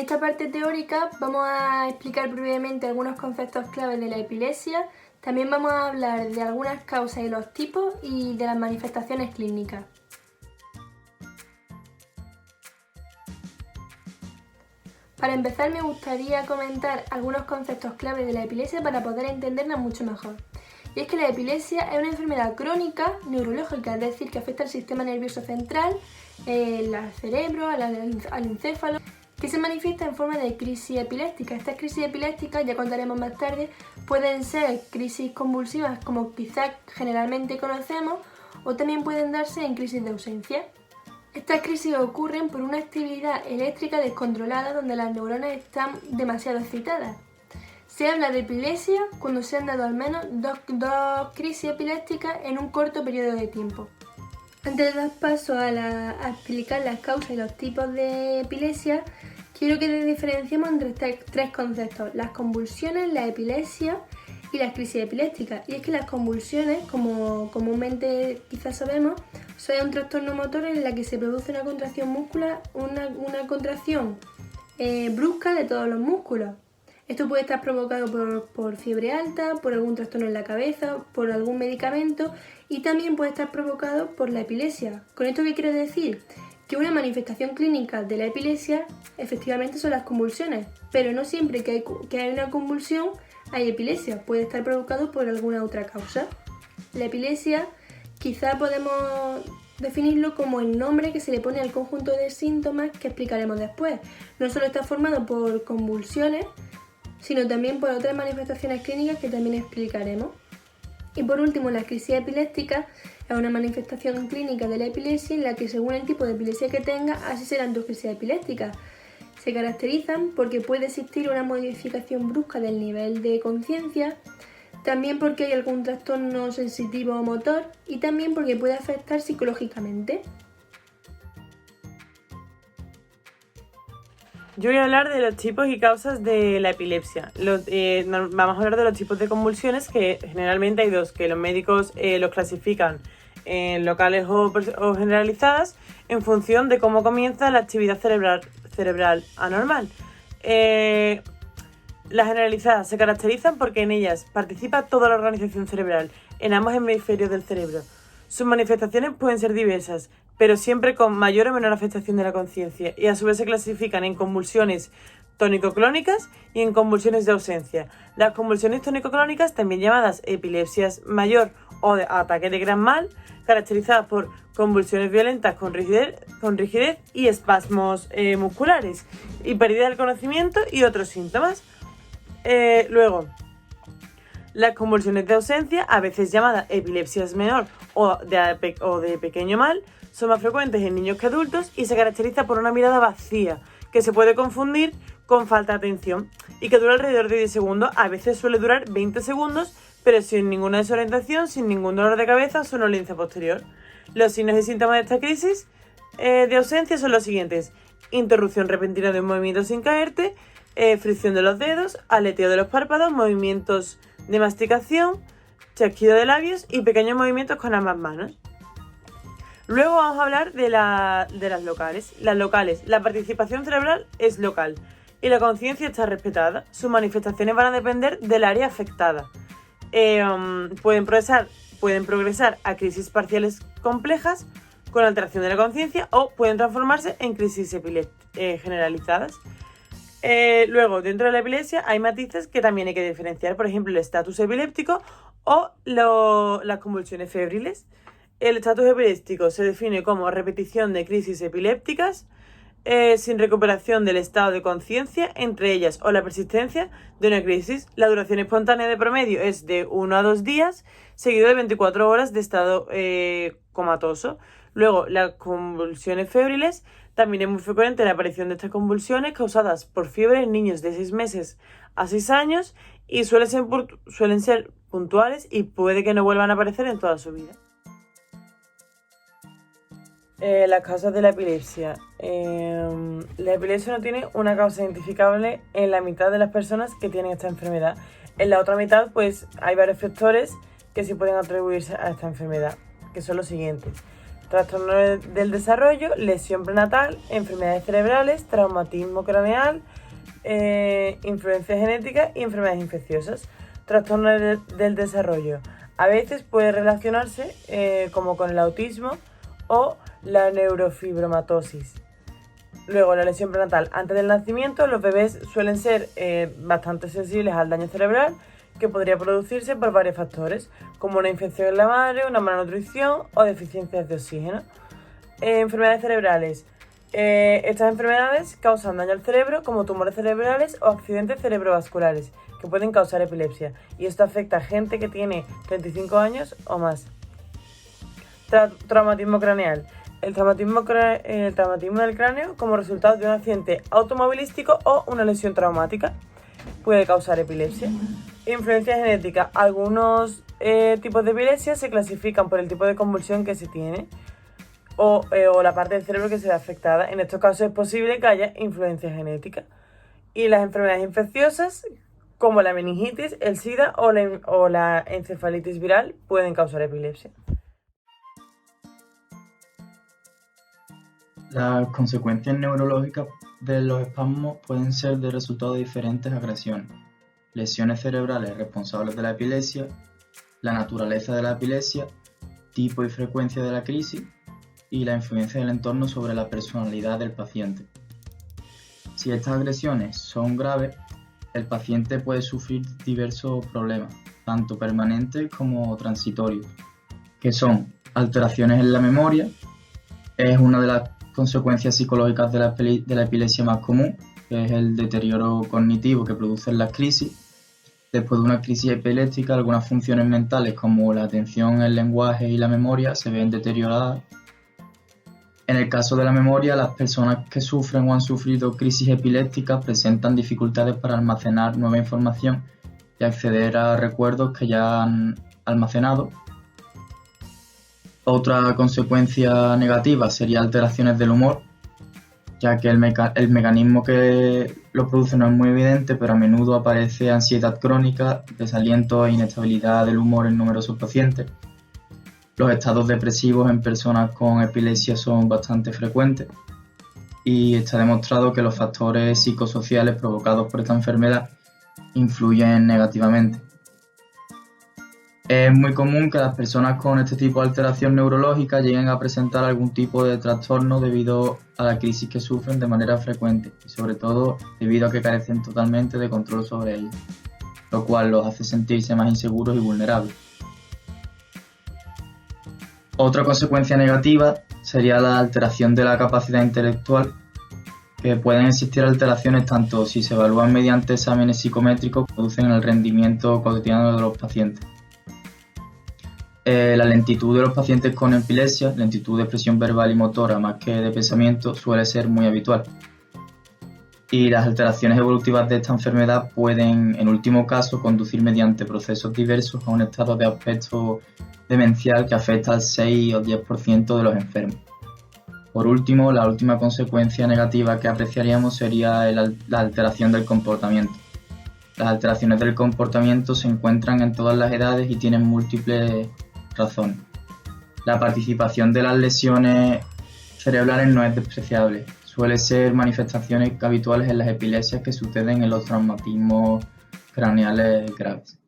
esta parte teórica vamos a explicar brevemente algunos conceptos claves de la epilepsia. También vamos a hablar de algunas causas y los tipos y de las manifestaciones clínicas. Para empezar, me gustaría comentar algunos conceptos claves de la epilepsia para poder entenderla mucho mejor. Y es que la epilepsia es una enfermedad crónica neurológica, es decir, que afecta al sistema nervioso central, al cerebro, al encéfalo, que se manifiesta en forma de crisis epiléptica. Estas crisis epilépticas, ya contaremos más tarde, pueden ser crisis convulsivas como quizás generalmente conocemos, o también pueden darse en crisis de ausencia. Estas crisis ocurren por una actividad eléctrica descontrolada donde las neuronas están demasiado excitadas. Se habla de epilepsia cuando se han dado al menos dos crisis epilépticas en un corto periodo de tiempo. Antes de dar paso a explicar las causas y los tipos de epilepsia, quiero que diferenciemos entre tres conceptos: las convulsiones, la epilepsia y las crisis epilépticas. Y es que las convulsiones, como comúnmente quizás sabemos, son un trastorno motor en el que se produce una contracción muscular, una contracción brusca de todos los músculos. Esto puede estar provocado por fiebre alta, por algún trastorno en la cabeza, por algún medicamento, y también puede estar provocado por la epilepsia. ¿Con esto qué quiero decir? Que una manifestación clínica de la epilepsia efectivamente son las convulsiones, pero no siempre que hay una convulsión hay epilepsia, puede estar provocado por alguna otra causa. La epilepsia quizá podemos definirlo como el nombre que se le pone al conjunto de síntomas que explicaremos después. No solo está formado por convulsiones, sino también por otras manifestaciones clínicas que también explicaremos. Y por último, la crisis epiléptica es una manifestación clínica de la epilepsia en la que, según el tipo de epilepsia que tenga, así serán tus crisis epilépticas. Se caracterizan porque puede existir una modificación brusca del nivel de conciencia, también porque hay algún trastorno sensitivo o motor y también porque puede afectar psicológicamente. Yo voy a hablar de los tipos y causas de la epilepsia. Vamos a hablar de los tipos de convulsiones, que generalmente hay dos, que los médicos los clasifican en locales o generalizadas en función de cómo comienza la actividad cerebral anormal. Las generalizadas se caracterizan porque en ellas participa toda la organización cerebral en ambos hemisferios del cerebro. Sus manifestaciones pueden ser diversas, pero siempre con mayor o menor afectación de la conciencia, y a su vez se clasifican en convulsiones tónico-clónicas y en convulsiones de ausencia. Las convulsiones tónico-clónicas, también llamadas epilepsias mayor o de ataque de gran mal, caracterizadas por convulsiones violentas con rigidez y espasmos musculares, y pérdida del conocimiento y otros síntomas. Luego, las convulsiones de ausencia, a veces llamadas epilepsias menor o de pequeño mal, son más frecuentes en niños que adultos y se caracteriza por una mirada vacía, que se puede confundir con falta de atención y que dura alrededor de 10 segundos, a veces suele durar 20 segundos, pero sin ninguna desorientación, sin ningún dolor de cabeza o sonolencia posterior. Los signos y síntomas de esta crisis de ausencia son los siguientes: interrupción repentina de un movimiento sin caerte, fricción de los dedos, aleteo de los párpados, movimientos de masticación, chasquido de labios y pequeños movimientos con ambas manos. Luego vamos a hablar de las locales. Las locales, la participación cerebral es local y la conciencia está respetada. Sus manifestaciones van a depender del área afectada. Pueden progresar a crisis parciales complejas con alteración de la conciencia o pueden transformarse en crisis generalizadas. Luego, dentro de la epilepsia hay matices que también hay que diferenciar, por ejemplo, el estatus epiléptico o las convulsiones febriles. El estatus epiléptico se define como repetición de crisis epilépticas sin recuperación del estado de conciencia entre ellas o la persistencia de una crisis. La duración espontánea de promedio es de 1 a 2 días, seguido de 24 horas de estado comatoso. Luego, las convulsiones febriles, también es muy frecuente la aparición de estas convulsiones causadas por fiebre en niños de 6 meses a 6 años y suelen ser puntuales y puede que no vuelvan a aparecer en toda su vida. Las causas de la epilepsia. La epilepsia no tiene una causa identificable en la mitad de las personas que tienen esta enfermedad. En la otra mitad, pues, hay varios factores que sí pueden atribuirse a esta enfermedad, que son los siguientes: trastorno del desarrollo, lesión prenatal, enfermedades cerebrales, traumatismo craneal, influencia genética y enfermedades infecciosas. Trastornos del desarrollo. A veces puede relacionarse como con el autismo o la neurofibromatosis. Luego, la lesión prenatal. Antes del nacimiento, los bebés suelen ser bastante sensibles al daño cerebral que podría producirse por varios factores, como una infección en la madre, una mala nutrición o deficiencias de oxígeno. Enfermedades cerebrales. Estas enfermedades causan daño al cerebro, como tumores cerebrales o accidentes cerebrovasculares, que pueden causar epilepsia. Y esto afecta a gente que tiene 35 años o más. Traumatismo craneal. El traumatismo del cráneo como resultado de un accidente automovilístico o una lesión traumática puede causar epilepsia. Influencia genética. Algunos tipos de epilepsia se clasifican por el tipo de convulsión que se tiene o la parte del cerebro que se ve afectada. En estos casos es posible que haya influencia genética. Y las enfermedades infecciosas, como la meningitis, el SIDA o la encefalitis viral, pueden causar epilepsia. Las consecuencias neurológicas de los espasmos pueden ser de resultado de diferentes agresiones, lesiones cerebrales responsables de la epilepsia, la naturaleza de la epilepsia, tipo y frecuencia de la crisis y la influencia del entorno sobre la personalidad del paciente. Si estas agresiones son graves, el paciente puede sufrir diversos problemas, tanto permanentes como transitorios, que son alteraciones en la memoria. Es una de las consecuencias psicológicas de la epilepsia más común, que es el deterioro cognitivo que producen las crisis. Después de una crisis epiléptica, algunas funciones mentales como la atención, el lenguaje y la memoria se ven deterioradas. En el caso de la memoria, las personas que sufren o han sufrido crisis epilépticas presentan dificultades para almacenar nueva información y acceder a recuerdos que ya han almacenado. Otra consecuencia negativa sería alteraciones del humor, ya que el mecanismo que lo produce no es muy evidente, pero a menudo aparece ansiedad crónica, desaliento e inestabilidad del humor en numerosos pacientes. Los estados depresivos en personas con epilepsia son bastante frecuentes y está demostrado que los factores psicosociales provocados por esta enfermedad influyen negativamente. Es muy común que las personas con este tipo de alteración neurológica lleguen a presentar algún tipo de trastorno debido a la crisis que sufren de manera frecuente y sobre todo debido a que carecen totalmente de control sobre ellos, lo cual los hace sentirse más inseguros y vulnerables. Otra consecuencia negativa sería la alteración de la capacidad intelectual, que pueden existir alteraciones tanto si se evalúan mediante exámenes psicométricos que producen el rendimiento cotidiano de los pacientes. La lentitud de los pacientes con epilepsia, lentitud de expresión verbal y motora más que de pensamiento, suele ser muy habitual. Y las alteraciones evolutivas de esta enfermedad pueden, en último caso, conducir mediante procesos diversos a un estado de aspecto demencial que afecta al 6 o 10% de los enfermos. Por último, la última consecuencia negativa que apreciaríamos sería la alteración del comportamiento. Las alteraciones del comportamiento se encuentran en todas las edades y tienen múltiples razones. La participación de las lesiones cerebrales no es despreciable. Suele ser manifestaciones habituales en las epilepsias que suceden en los traumatismos craneales graves.